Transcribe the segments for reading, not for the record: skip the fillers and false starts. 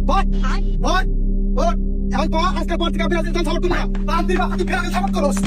বল বল বল এখন তো আজকে পর থেকে ব্রাজিল দল সাপোর্ট করবো না। বান্দির বাচ্চা তুই ব্রাজিল সাপোর্ট করস।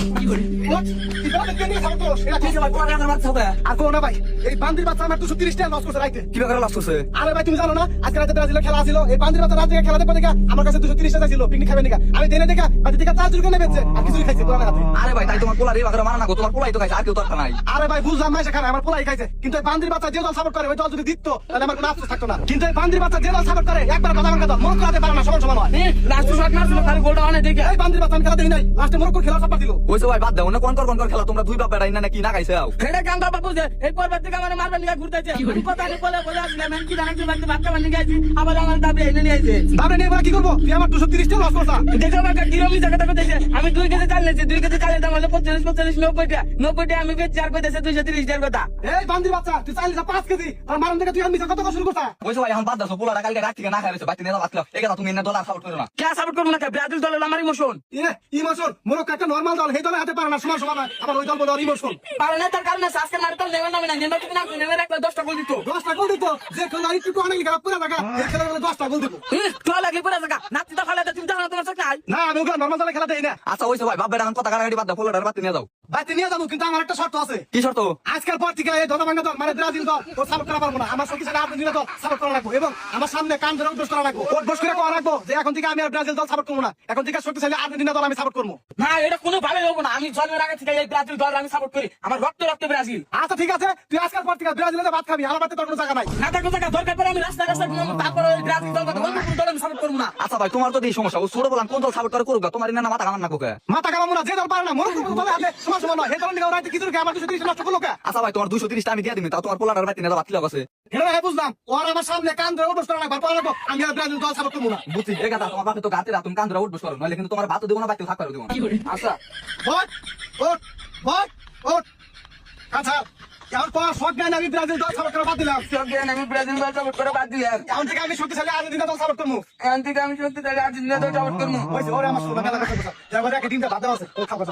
বল তুই ব্রাজিলকে নিয়ে সাপোর্ট করস। এটা ঠিক আছে ভাই, কোন রাজার বাচ্চা হবে আর কোন না ভাই। এই বান্দির বাচ্চা আমার 230 টাকা লস করছে রাইতে। কি ব্যাপারে লস করছে? আরে ভাই তুমি জানো না আজকে রাতে ব্রাজিলের খেলা ছিল। এই বান্দির বাচ্চা রাত থেকে খেলা দেখতে দেখা আমার কাছে 230 টাকা ছিল পিকনিক খাবেন দেখা। আমি দেনে দেখা বাড়ি থেকে 4 জুড়ে নেবেছে আর কিছুই খাইছে পুরো রাতে। আরে ভাই তাই তোমার পোলা রে বাগরে মানা না গো, তোমার পোলাই তো খাইছে, আর কেউ তো নাই। আরে ভাই বুঝলাম মাইসে খায় আমার পোলাই খাইছে, কিন্তু এই বান্দির বাচ্চা যে দল সাপোর্ট করে ওই দল যদি দিত তাহলে আমার কোনো আফসোস থাকতো না। কিন্তু এই বান্দির বাচ্চা যে দল সাপোর্ট করে একবার কথা ভাঙা দল মরক্কো হাতে পারে না, সমান সমান হয়। লাস্ট শট মারছিল তার গোলটা অনেক দেখে এই বান্দির বাচ্চা আমি খেলা দেখি নাই, লাস্টে মরক্কোর খেলা সাপোর্ট দিল। ওইসব ভাই বাদ দাও না, কোন কর খেলা তোমরা দুই বাপ বেড়াই না নাকি না খাইছে আও। হেডা গান বাবা বুঝে এই পর্বত থেকে আমার মারবার নিয়ে ঘুরতেছে কথা নেই বলে আসলাম আমি কি জানাচ্ছি বাড়িতে ভাত খাবার নিয়ে গেছি আবার আমার দাবি এনে নিয়ে আইছে দাবি নিয়ে এবার কি করবো? তুই আমার 230 টাকা লস করছা। দেখো আমাকে কিরমি জায়গাটা কইতেছে আমি 2 কেজি চাল নিয়েছি 2 কেজি চালের দাম হলো 45 90 টা আমি বেচি আর কইতেছে 230 টাকার কথা। এই বান্দির বাচ্চা তুই চাইলে 5 কেজি আর মারণ থেকে তুই আর মিছা কথা কওয়া শুরু করছা। ওইসব ভাই এখন বাদ দাও, পোলাটা কালকে রাত থেকে না খাইছে বাতি নিয়ে বাদ খাও। এই কথা তুমি এনে দল সাপোর্ট করো না। কে সাপোর্ট করব না, ব্রাজিল দলের আমার ইমোশন ইমোশন মরক্কো একটা নরমাল দল, সেই দলে হাতে পারে না, সমান সমান হয়। আবার ওই দল বলে ইমোশন। পারে না তার কারণে আজকে মারতে নেবেন না নেবেন না নেবেন একটা 10টা গোল দিত 10টা গোল দিত, যে খেলা একটু অনেক খারাপ পুরো টাকা এই খেলা 10টা গোল দিব। তো লাগলে পুরো জায়গা নাতিটা ফালাতে তুমি জানো তোমার চোখ নাই না আমি ওগুলো নরমাল দলে খেলা দেই না। আচ্ছা ওইসব ভাই বাপ বেড়া কথা কাটাকাটি বাদ দাও, পোলাটার বাতি নিয়ে যাও। বাইতে নিয়ে যাবো, কিন্তু আমার একটা শর্ত আছে। কি শর্ত? আজকের পর থেকে এই ধরনের দল মানে ব্রাজিল দল ও সাপোর্ট করা পারবো না। আমার শক্তিশালী আর্জেন্টিনা দল সাপোর্ট করা লাগবে এবং আমার সামনে কান ধরে উদ্বোস করা লাগবে, উদ্বোস করে করা লাগবো যে এখন থেকে আমি আর ব্রাজিল দল সাপোর্ট করবো না, এখন থেকে শক্তিশালী আর্জেন্টিনা দল আমি সাপোর্ট করবো। না এটা কোনো ভাবে হবো না, আমি জন্মের আগে থেকে এই ব্রাজিল দল আমি সাপোর্ট করি, আমার রক্ত রক্ত ব্রাজিল। আচ্ছা ঠিক আছে, তুই আজকের পর থেকে ব্রাজিলের ভাত খাবি, আমার বাড়িতে তোর কোনো জায়গা নাই। না থাকো জায়গা দরকার পড়ে আমি রাস্তা রাস্তা ঘুমাবো, তারপরে ওই ব্রাজিল দল কথা অন্য কোনো দল আমি সাপোর্ট করবো না। আচ্ছা ভাই তোমার তো এই সমস্যা, ও ছোট বলান কোন দল সাপোর্ট করে করুক, তোমার না মাথা কামান না কোকে। মাথা কামাবো না, যে দল পারে না মরক্কো দলে হাতে সমান সমান হয়, সেই দল নিয়ে রাইতে কিছু আমার 230 নষ্ট করলো কে? আচ্ছা ভাই তোমার 230 টা আমি দিয়ে দিবি, তাও তোমার পোলাটার বাতি নিয়ে যাও, বাতি লাগছে। এটা হ্যাঁ বুঝলাম, ওর আমার সামনে কান ধরে উদ্বোস করা লাগবে, পরে লাগবো আমি আর ব্রাজিল দল সাপোর্ট করবো না। বুঝছি এই কথা, তোমার বাপে তো গাতে রাত তুমি কান ধরে উঠবস করো, নইলে কিন্তু তোমার ভাতও দেবো না, বাতিও থাকতে দেবো না। আচ্ছা ওট ওট ওট ওট আচ্ছা এখন তো শর্ট গান আমি ব্রাজিল দল সাপোর্ট করা বাদ দিলাম। আমি ব্রাজিল দল সাপোর্ট করে বাদ দিলাম, এখন থেকে আমি শক্তিশালী আর্জেন্টিনা দল সাপোর্ট করবো। এখান থেকে আমি সত্যি আর্জেন্টিনা দল সাপোর্ট করবো। ওরে আমার শোনা মেলা কথা বলছা, যাবো একটা টিমটা বাদ দেওয়া আছে ও খাবো।